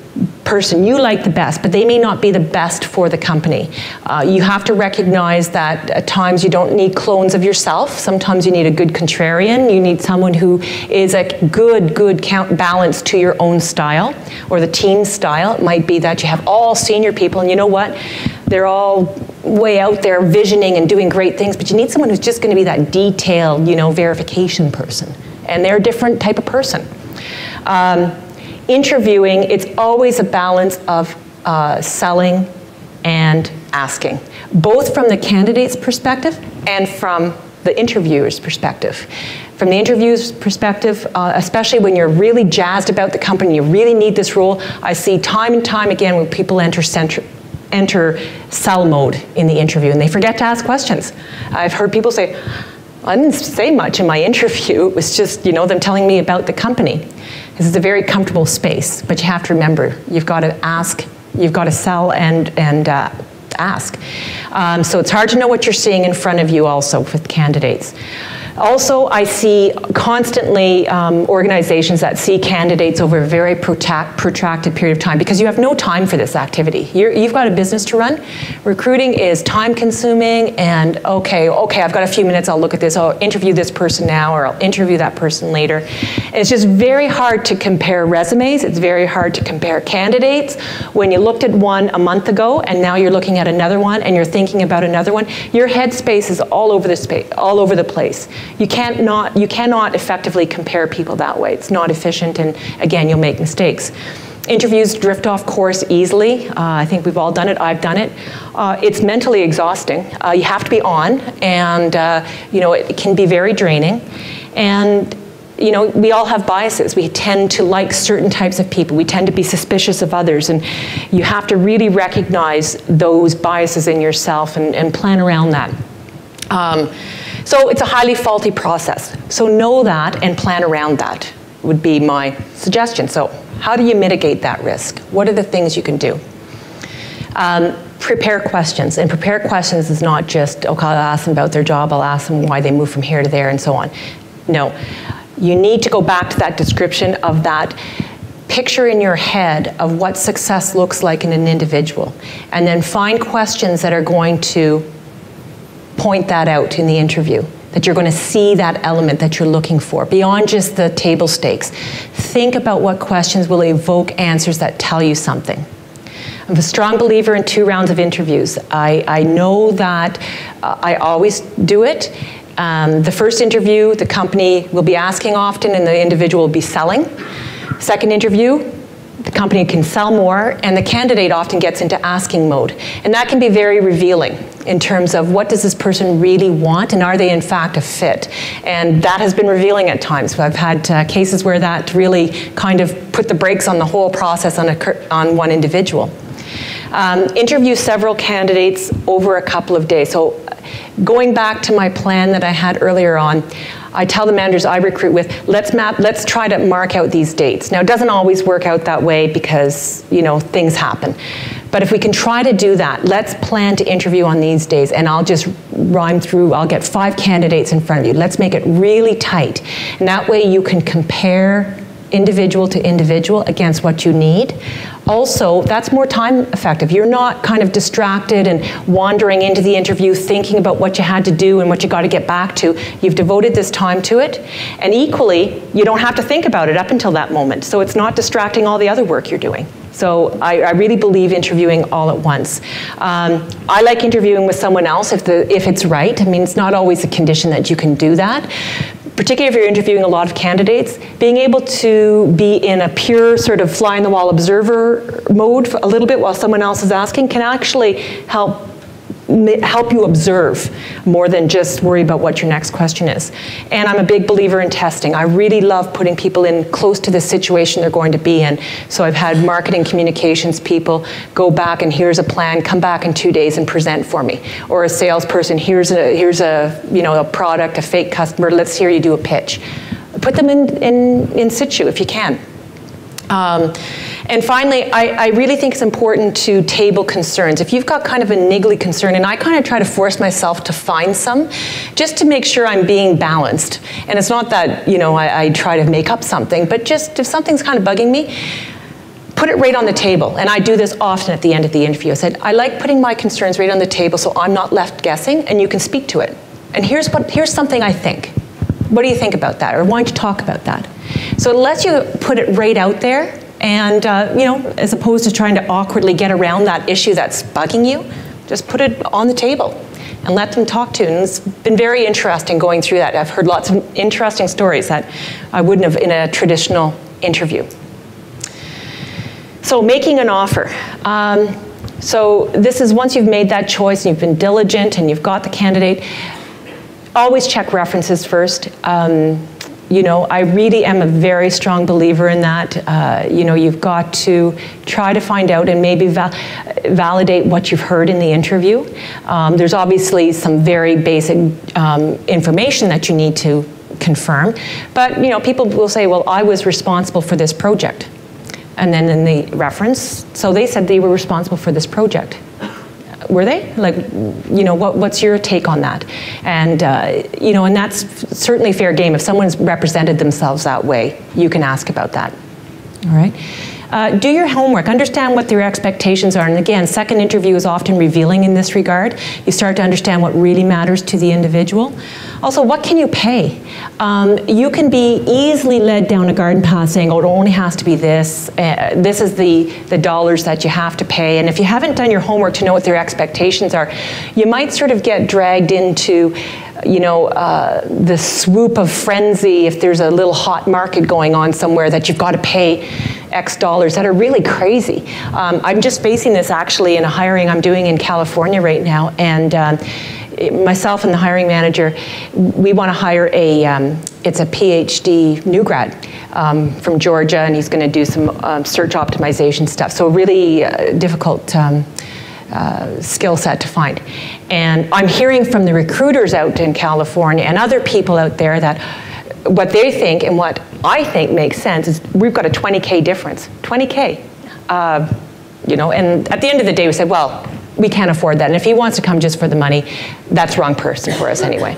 person you like the best, but they may not be the best for the company. You have to recognize that at times you don't need clones of yourself. Sometimes you need a good contrarian. You need someone who is a good balance to your own style or the team's style. It might be that you have all senior people, and you know what? They're all way out there visioning and doing great things, but you need someone who's just going to be that detailed, verification person. And they're a different type of person. Interviewing, it's always a balance of selling and asking, both from the candidate's perspective and from the interviewer's perspective. From the interviewer's perspective, especially when you're really jazzed about the company, you really need this role, I see time and time again when people enter sell mode in the interview and they forget to ask questions. I've heard people say, I didn't say much in my interview, it was just them telling me about the company. This is a very comfortable space, but you have to remember, you've got to ask, you've got to sell and ask. So it's hard to know what you're seeing in front of you also with candidates. Also, I see constantly organizations that see candidates over a very protracted period of time because you have no time for this activity. You've got a business to run. Recruiting is time-consuming, and okay, I've got a few minutes, I'll look at this, I'll interview this person now, or I'll interview that person later. And it's just very hard to compare resumes. It's very hard to compare candidates. When you looked at one a month ago, and now you're looking at another one, and you're thinking about another one, your headspace is all over the place. You cannot effectively compare people that way. It's not efficient, and again, you'll make mistakes. Interviews drift off course easily. I think we've all done it. I've done it. It's mentally exhausting. You have to be on, and it can be very draining. And we all have biases. We tend to like certain types of people. We tend to be suspicious of others, and you have to really recognize those biases in yourself and plan around that. So it's a highly faulty process. So know that and plan around that would be my suggestion. So how do you mitigate that risk? What are the things you can do? Prepare questions. And prepare questions is not just, okay, I'll ask them about their job, I'll ask them why they moved from here to there and so on. No. You need to go back to that description of that picture in your head of what success looks like in an individual. And then find questions that are going to point that out in the interview, that you're going to see that element that you're looking for, beyond just the table stakes. Think about what questions will evoke answers that tell you something. I'm a strong believer in 2 rounds of interviews. I know that I always do it. The first interview, the company will be asking often and the individual will be selling. Second interview, the company can sell more, and the candidate often gets into asking mode. And that can be very revealing in terms of what does this person really want, and are they in fact a fit? And that has been revealing at times. I've had cases where that really kind of put the brakes on the whole process on one individual. Interview several candidates over a couple of days. So going back to my plan that I had earlier on, I tell the managers I recruit with, let's try to mark out these dates. Now, it doesn't always work out that way because, things happen. But if we can try to do that, let's plan to interview on these days, and I'll just rhyme through, I'll get 5 candidates in front of you. Let's make it really tight. And that way you can compare individual to individual against what you need. Also, that's more time effective. You're not kind of distracted and wandering into the interview thinking about what you had to do and what you got to get back to. You've devoted this time to it, and equally, you don't have to think about it up until that moment. So it's not distracting all the other work you're doing. So I really believe interviewing all at once. I like interviewing with someone else if it's right. I mean, it's not always a condition that you can do that. Particularly if you're interviewing a lot of candidates, being able to be in a pure sort of fly-on-the-wall observer mode for a little bit while someone else is asking can actually help you observe more than just worry about what your next question is. And I'm a big believer in testing. I really love putting people in close to the situation they're going to be in. So I've had marketing communications people go back and here's a plan, come back in 2 days and present for me. Or a salesperson, here's a product, a fake customer, let's hear you do a pitch. Put them in situ if you can. And finally, I really think it's important to table concerns. If you've got kind of a niggly concern, and I kind of try to force myself to find some, just to make sure I'm being balanced. And it's not that, I try to make up something, but just if something's kind of bugging me, put it right on the table. And I do this often at the end of the interview. I said, I like putting my concerns right on the table so I'm not left guessing and you can speak to it. And here's something I think. What do you think about that? Or why don't you talk about that? So it lets you put it right out there. And, as opposed to trying to awkwardly get around that issue that's bugging you, just put it on the table and let them talk to you. And it's been very interesting going through that. I've heard lots of interesting stories that I wouldn't have in a traditional interview. So making an offer. So this is once you've made that choice and you've been diligent and you've got the candidate, always check references first. I really am a very strong believer in that. You've got to try to find out and maybe validate what you've heard in the interview. There's obviously some very basic information that you need to confirm. But, people will say, well, I was responsible for this project. And then in the reference, so they said they were responsible for this project. were they? Like, you know, what's your take on that? And, you know, and that's certainly fair game. If someone's represented themselves that way, you can ask about that. All right. Do your homework. Understand what their expectations are. And again, second interview is often revealing in this regard. You start to understand what really matters to the individual. Also, what can you pay? You can be easily led down a garden path saying, oh, it only has to be this. This is the dollars that you have to pay. And if you haven't done your homework to know what their expectations are, you might sort of get dragged into, you know, the swoop of frenzy if there's a little hot market going on somewhere that you've got to pay X dollars that are really crazy. I'm just facing this actually in a hiring I'm doing in California right now, and myself and the hiring manager, we want to hire it's a PhD new grad from Georgia, and he's going to do some search optimization stuff. So really difficult skill set to find. And I'm hearing from the recruiters out in California and other people out there that what they think and what I think makes sense is we've got a 20K difference. 20K. You know, and at the end of the day we said, well, we can't afford that. And if he wants to come just for the money, that's the wrong person for us anyway.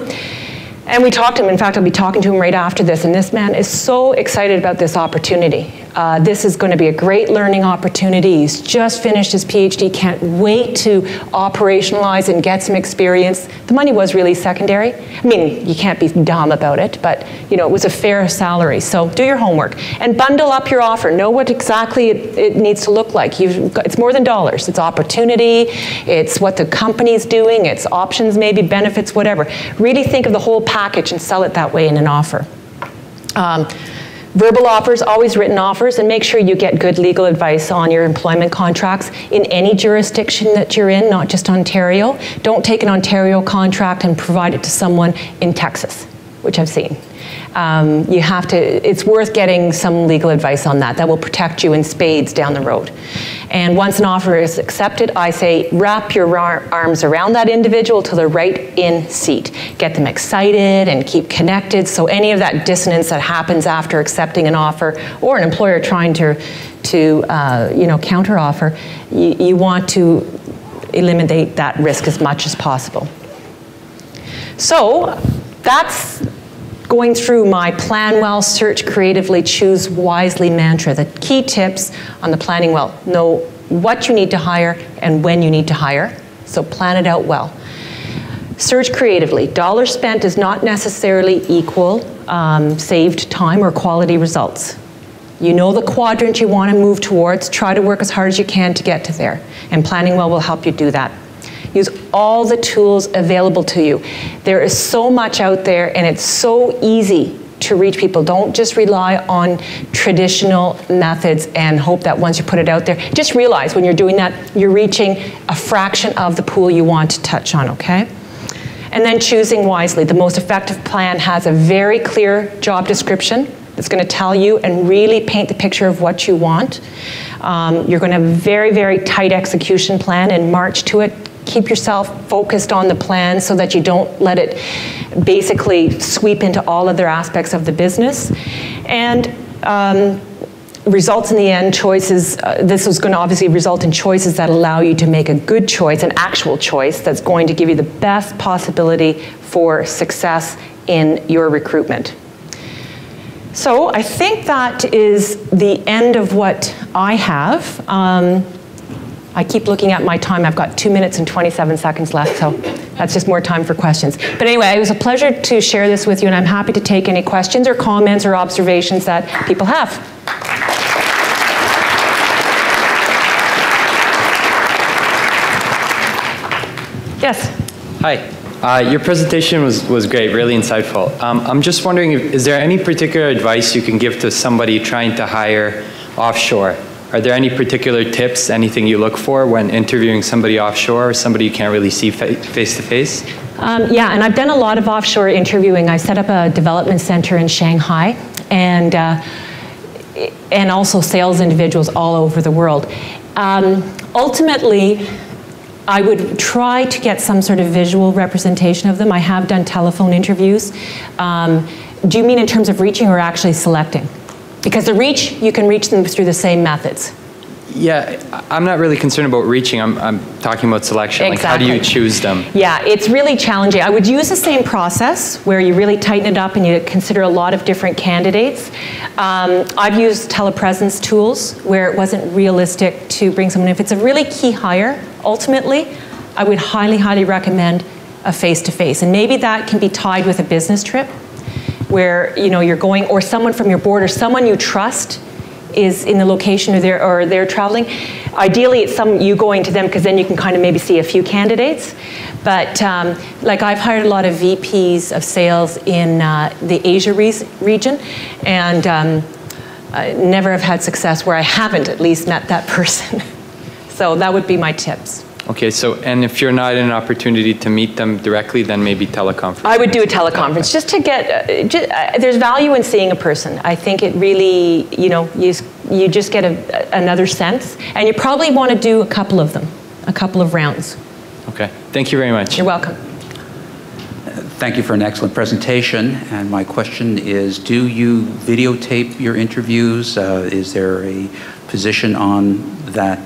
And we talked to him. In fact, I'll be talking to him right after this. And this man is so excited about this opportunity. This is going to be a great learning opportunity. He's just finished his PhD, can't wait to operationalize and get some experience. The money was really secondary. I mean, you can't be dumb about it, but you know, it was a fair salary. So do your homework and bundle up your offer. Know what exactly it needs to look like. It's more than dollars. It's opportunity. It's what the company's doing. It's options, maybe benefits, whatever. Really think of the whole package and sell it that way in an offer. Verbal offers, always written offers, and make sure you get good legal advice on your employment contracts in any jurisdiction that you're in, not just Ontario. Don't take an Ontario contract and provide it to someone in Texas, which I've seen. You have to, it's worth getting some legal advice on that. That will protect you in spades down the road. And once an offer is accepted, I say wrap your arms around that individual till they're right in seat. Get them excited and keep connected, so any of that dissonance that happens after accepting an offer or an employer trying to you know, counter offer, you want to eliminate that risk as much as possible. So that's going through my plan well, search creatively, choose wisely mantra. The key tips on the planning well: know what you need to hire and when you need to hire, so plan it out well. Search creatively. Dollars spent does not necessarily equal saved time or quality results. You know the quadrant you want to move towards, try to work as hard as you can to get to there, and planning well will help you do that. Use all the tools available to you. There is so much out there, and it's so easy to reach people. Don't just rely on traditional methods and hope that once you put it out there, just realize when you're doing that, you're reaching a fraction of the pool you want to touch on, okay? And then choosing wisely. The most effective plan has a very clear job description that's going to tell you and really paint the picture of what you want. You're going to have a very, very tight execution plan and march to it. Keep yourself focused on the plan so that you don't let it basically sweep into all other aspects of the business. And results in the end, choices, this is going to obviously result in choices that allow you to make a good choice, an actual choice that's going to give you the best possibility for success in your recruitment. So I think that is the end of what I have. I keep looking at my time. I've got 2 minutes and 27 seconds left, so that's just more time for questions. But anyway, it was a pleasure to share this with you, and I'm happy to take any questions or comments or observations that people have. Yes? Hi. Your presentation was great, really insightful. I'm just wondering, is there any particular advice you can give to somebody trying to hire offshore? Are there any particular tips, anything you look for when interviewing somebody offshore or somebody you can't really see face to face? Yeah, and I've done a lot of offshore interviewing. I set up a development center in Shanghai and also sales individuals all over the world. Ultimately, I would try to get some sort of visual representation of them. I have done telephone interviews. Do you mean in terms of reaching or actually selecting? Because the reach, you can reach them through the same methods. Yeah, I'm not really concerned about reaching. I'm talking about selection. Exactly. Like, how do you choose them? Yeah, it's really challenging. I would use the same process where you really tighten it up and you consider a lot of different candidates. I've used telepresence tools where it wasn't realistic to bring someone in. If it's a really key hire, ultimately, I would highly, highly recommend a face-to-face. And maybe that can be tied with a business trip where you're going, or someone from your board or someone you trust is in the location or they're traveling. Ideally, it's you going to them because then you can kind of maybe see a few candidates. But like I've hired a lot of VPs of sales in the Asia region, and I never have had success where I haven't at least met that person. So that would be my tips. Okay, and if you're not in an opportunity to meet them directly, then maybe teleconference. I would do a teleconference just to get, there's value in seeing a person. I think it really, you just get another sense. And you probably want to do a couple of them, a couple of rounds. Okay, thank you very much. You're welcome. Thank you for an excellent presentation. And my question is, do you videotape your interviews? Is there a position on that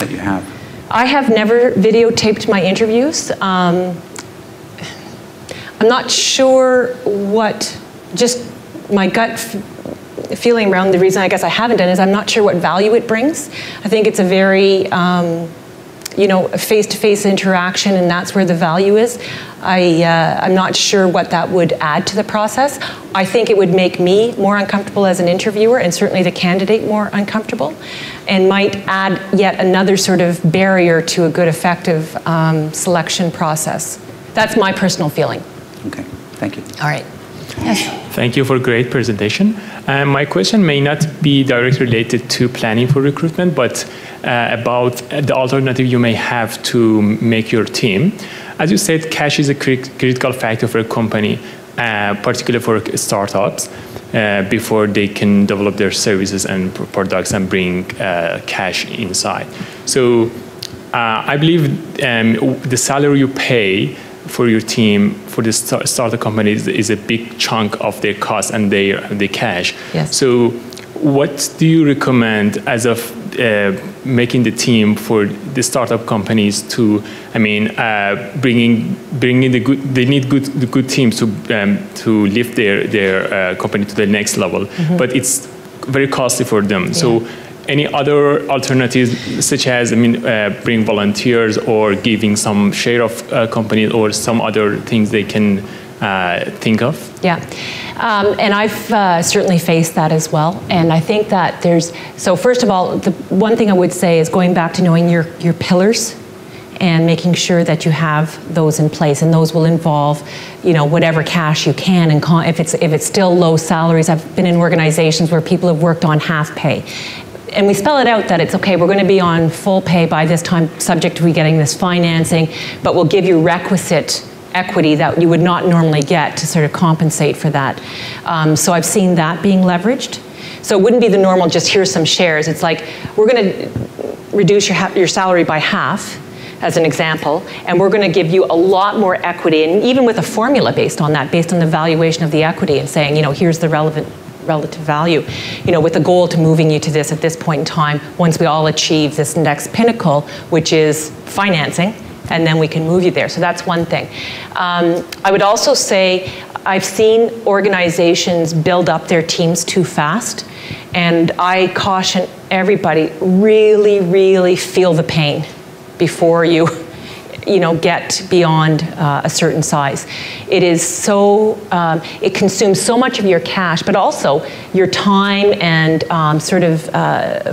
you have? I have never videotaped my interviews. I'm not sure just my gut feeling around the reason I guess I haven't done is I'm not sure what value it brings. I think it's a very, face-to-face interaction, and that's where the value is. I'm not sure what that would add to the process. I think it would make me more uncomfortable as an interviewer, and certainly the candidate more uncomfortable, and might add yet another sort of barrier to a good, effective selection process. That's my personal feeling. Okay, thank you. All right. Yes. Thank you for a great presentation. My question may not be directly related to planning for recruitment, but about the alternative you may have to make your team. As you said, cash is a critical factor for a company, particularly for startups, before they can develop their services and products and bring cash inside. So I believe the salary you pay for your team, for the startup companies, is a big chunk of their cost and their cash. Yes. So what do you recommend as of making the team for the startup companies to, bringing the good, they need good teams to lift their company to the next level, but it's very costly for them. Yeah. So any other alternatives, such as bring volunteers or giving some share of companies or some other things they can think of? Yeah, and I've certainly faced that as well. And I think that so first of all, the one thing I would say is going back to knowing your pillars and making sure that you have those in place, and those will involve, whatever cash you can, and if it's still low salaries. I've been in organizations where people have worked on half pay. And we spell it out that it's okay, we're going to be on full pay by this time, subject to we getting this financing, but we'll give you requisite equity that you would not normally get to sort of compensate for that. So I've seen that being leveraged. So it wouldn't be the normal, just here's some shares. It's like, we're going to reduce your salary by half, as an example, and we're going to give you a lot more equity, and even with a formula based on that, based on the valuation of the equity, and saying, here's the relative value, with the goal to moving you to this at this point in time, once we all achieve this next pinnacle, which is financing, and then we can move you there. So that's one thing. I would also say I've seen organizations build up their teams too fast, and I caution everybody, really, really feel the pain before you get beyond a certain size. It is so, it consumes so much of your cash, but also your time and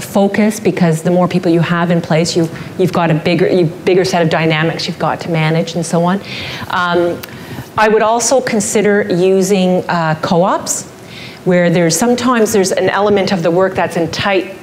focus, because the more people you have in place, you've got a bigger set of dynamics you've got to manage, and so on. I would also consider using co-ops, where sometimes there's an element of the work that's in tight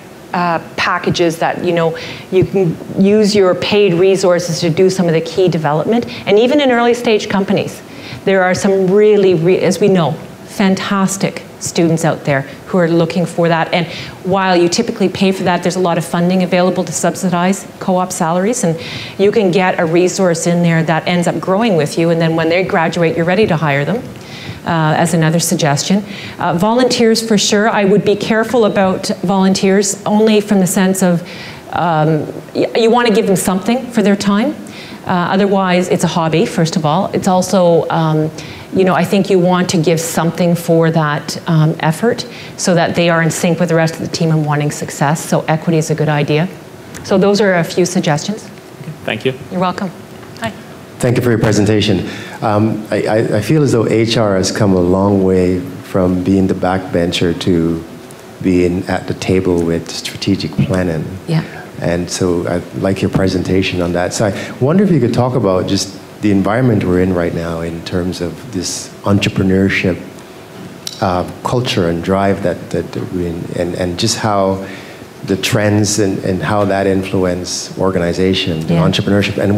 packages that you can use your paid resources to do some of the key development. And even in early stage companies, there are some really, as we know, fantastic students out there who are looking for that. And while you typically pay for that, there's a lot of funding available to subsidize co-op salaries, and you can get a resource in there that ends up growing with you, and then when they graduate, you're ready to hire them. As another suggestion. Volunteers, for sure. I would be careful about volunteers, only from the sense of you want to give them something for their time. Otherwise, it's a hobby, first of all. It's also, I think you want to give something for that effort so that they are in sync with the rest of the team and wanting success. So equity is a good idea. So those are a few suggestions. Thank you. You're welcome. Hi. Thank you for your presentation. I feel as though HR has come a long way from being the backbencher to being at the table with strategic planning. Yeah. And so I like your presentation on that. So I wonder if you could talk about just the environment we're in right now in terms of this entrepreneurship culture and drive that we're in, and just how the trends and how that influence organization, Yeah. entrepreneurship, and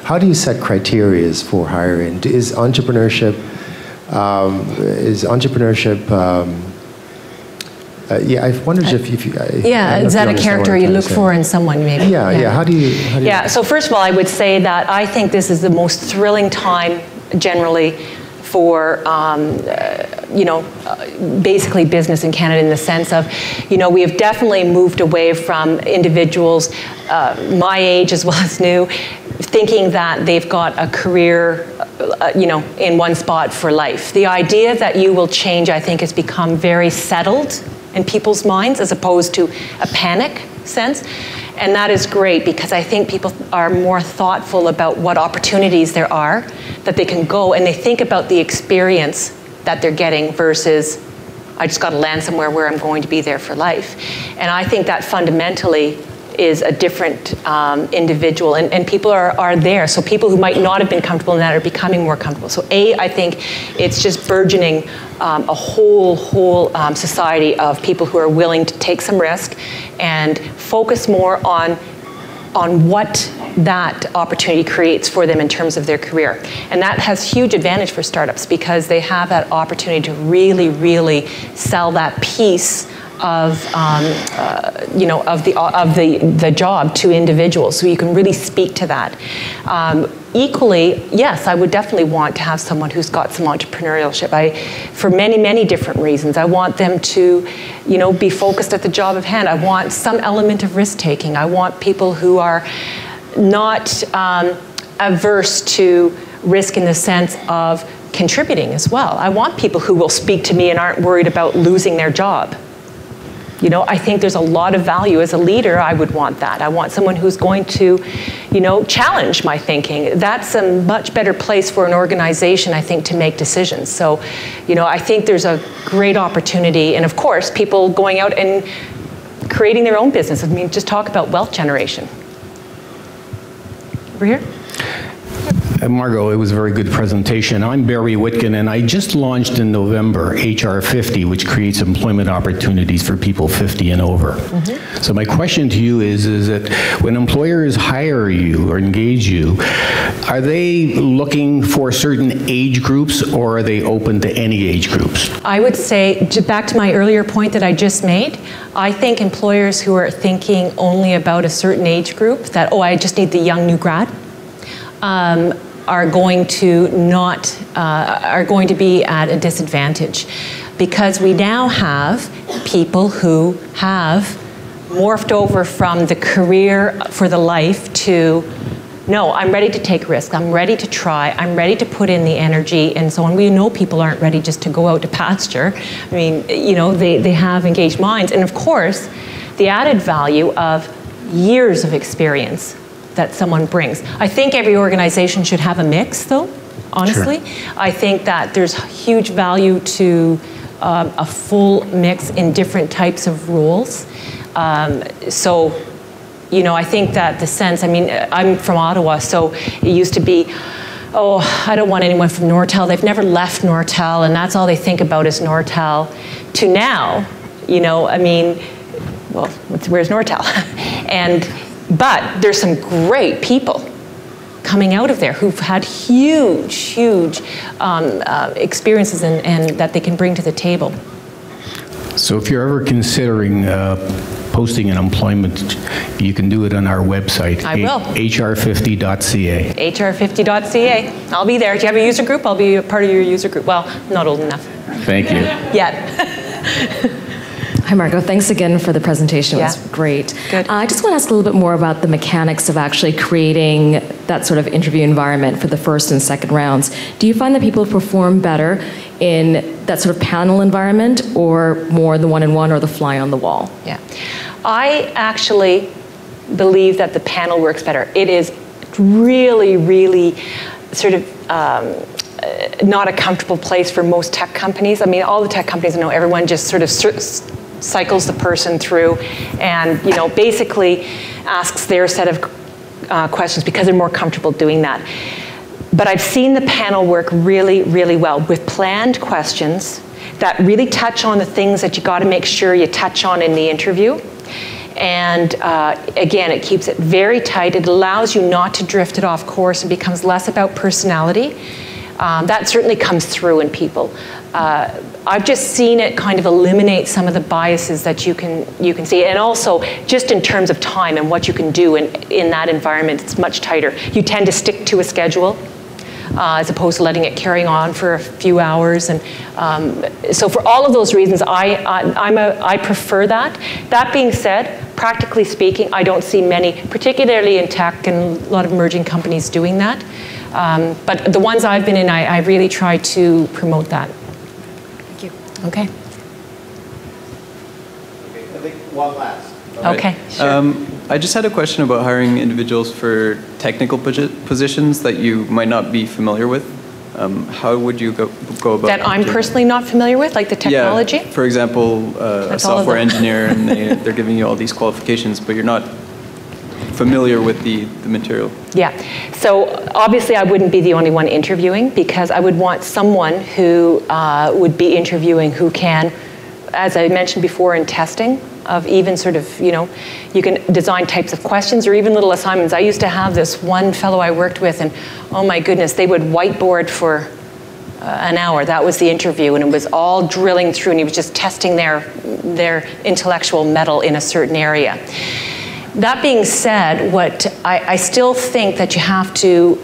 how do you set criteria for hiring? Is entrepreneurship, I wondered if you... Is that a character you look for in someone, maybe? Yeah. How do you... So first of all, I would say that I think this is the most thrilling time generally for, basically business in Canada, in the sense of, we have definitely moved away from individuals my age as well as new, thinking that they've got a career, in one spot for life. The idea that you will change, I think, has become very settled in people's minds as opposed to a panic sense. And that is great because I think people are more thoughtful about what opportunities there are that they can go, and they think about the experience that they're getting versus, I just got to land somewhere where I'm going to be there for life. And I think that fundamentally is a different individual, and people are there. So people who might not have been comfortable in that are becoming more comfortable. So I think it's just burgeoning a whole society of people who are willing to take some risk and focus more on what that opportunity creates for them in terms of their career. And that has huge advantage for startups because they have that opportunity to really, really sell that piece of the job to individuals, so you can really speak to that. Equally, yes, I would definitely want to have someone who's got some entrepreneurship. For many different reasons. I want them to, be focused at the job of hand. I want some element of risk taking. I want people who are not averse to risk in the sense of contributing as well. I want people who will speak to me and aren't worried about losing their job. I think there's a lot of value. As a leader, I would want that. I want someone who's going to, challenge my thinking. That's a much better place for an organization, I think, to make decisions. So, I think there's a great opportunity. And of course, people going out and creating their own business. Just talk about wealth generation. Over here. Margot, it was a very good presentation. I'm Barry Witkin, and I just launched in November HR 50, which creates employment opportunities for people 50 and over. Mm-hmm. So my question to you is that when employers hire you or engage you, are they looking for certain age groups, or are they open to any age groups? I would say, back to my earlier point that I just made, I think employers who are thinking only about a certain age group, that, I just need the young new grad, are going to be at a disadvantage, because we now have people who have morphed over from the career for the life to, no, I'm ready to take risks, I'm ready to try, I'm ready to put in the energy and so on. We know people aren't ready just to go out to pasture. They have engaged minds, and of course the added value of years of experience that someone brings. I think every organization should have a mix, though, honestly. Sure. I think that there's huge value to a full mix in different types of roles. I think that the sense, I'm from Ottawa, so it used to be, I don't want anyone from Nortel. They've never left Nortel, and that's all they think about is Nortel. To now, where's Nortel? But there's some great people coming out of there who've had huge experiences and that they can bring to the table. So if you're ever considering posting an employment, you can do it on our website. I will. hr50.ca. hr50.ca. I'll be there. Do you have a user group? I'll be a part of your user group. Well, not old enough. Thank you. Yet. Hi, Margot. Thanks again for the presentation. It was great. Good. I just want to ask a little bit more about the mechanics of actually creating that sort of interview environment for the first and second rounds. Do you find that people perform better in that sort of panel environment or more the one-on-one or the fly on the wall? Yeah. I actually believe that the panel works better. It is really, really sort of not a comfortable place for most tech companies. I mean, all the tech companies, I know everyone just sort of cycles the person through and, you know, basically asks their set of questions because they're more comfortable doing that. But I've seen the panel work really, really well with planned questions that really touch on the things that you got to make sure you touch on in the interview. And again, it keeps it very tight. It allows you not to drift it off course and becomes less about personality. That certainly comes through in people. I've just seen it kind of eliminate some of the biases that you can see. And also, just in terms of time and what you can do in that environment, it's much tighter. You tend to stick to a schedule as opposed to letting it carry on for a few hours. And so for all of those reasons, I prefer that. That being said, practically speaking, I don't see many, particularly in tech and a lot of emerging companies doing that. But the ones I've been in, I really try to promote that. Thank you. Okay. Okay, I think one last. Okay, sure. I just had a question about hiring individuals for technical positions that you might not be familiar with. How would you go about that I'm personally not familiar with, like the technology? Yeah, for example, a software engineer, and they're giving you all these qualifications, but you're not familiar with the material. Yeah, so obviously I wouldn't be the only one interviewing because I would want someone who would be interviewing who can, as I mentioned before in testing, of even sort of, you know, you can design types of questions or even little assignments. I used to have this one fellow I worked with and oh my goodness, they would whiteboard for an hour. That was the interview and it was all drilling through and he was just testing their intellectual mettle in a certain area. That being said, what I still think that you have to,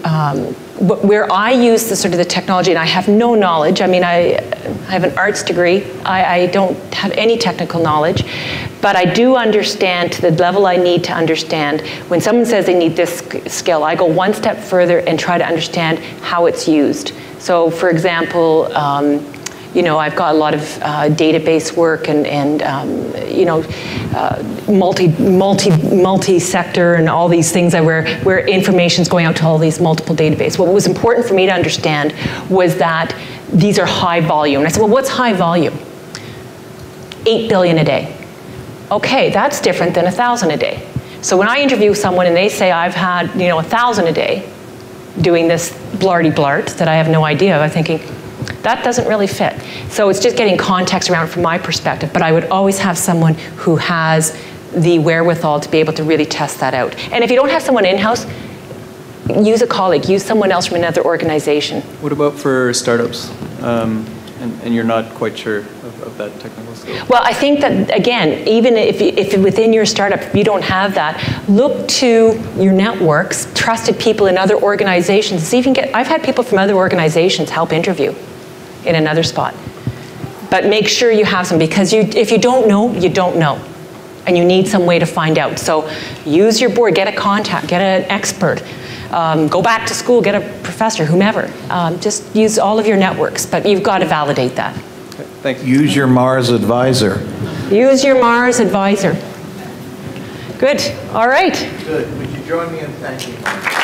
where I use the sort of the technology, and I have no knowledge. I mean, I have an arts degree. I don't have any technical knowledge, but I do understand to the level I need to understand. When someone says they need this skill, I go one step further and try to understand how it's used. So, for example, you know, I've got a lot of database work and you know, multi-sector and all these things where information's going out to all these multiple databases. What was important for me to understand was that these are high volume. And I said, well, what's high volume? 8 billion a day. Okay, that's different than 1,000 a day. So when I interview someone and they say I've had, you know, 1,000 a day doing this blarty-blart that I have no idea, I'm thinking, that doesn't really fit. So it's just getting context around from my perspective, but I would always have someone who has the wherewithal to be able to really test that out. And if you don't have someone in-house, use a colleague, use someone else from another organization. What about for startups? And you're not quite sure of that technical skill? Well, I think that, again, even if within your startup you don't have that, look to your networks, trusted people in other organizations. See if you can get, I've had people from other organizations help interview in another spot. But make sure you have some, because if you don't know, you don't know. And you need some way to find out. So use your board, get a contact, get an expert. Go back to school, get a professor, whomever. Just use all of your networks, but you've got to validate that. Okay, thanks. Use your Mars advisor. Use your Mars advisor. Good, all right. Good, would you join me in thanking Mars?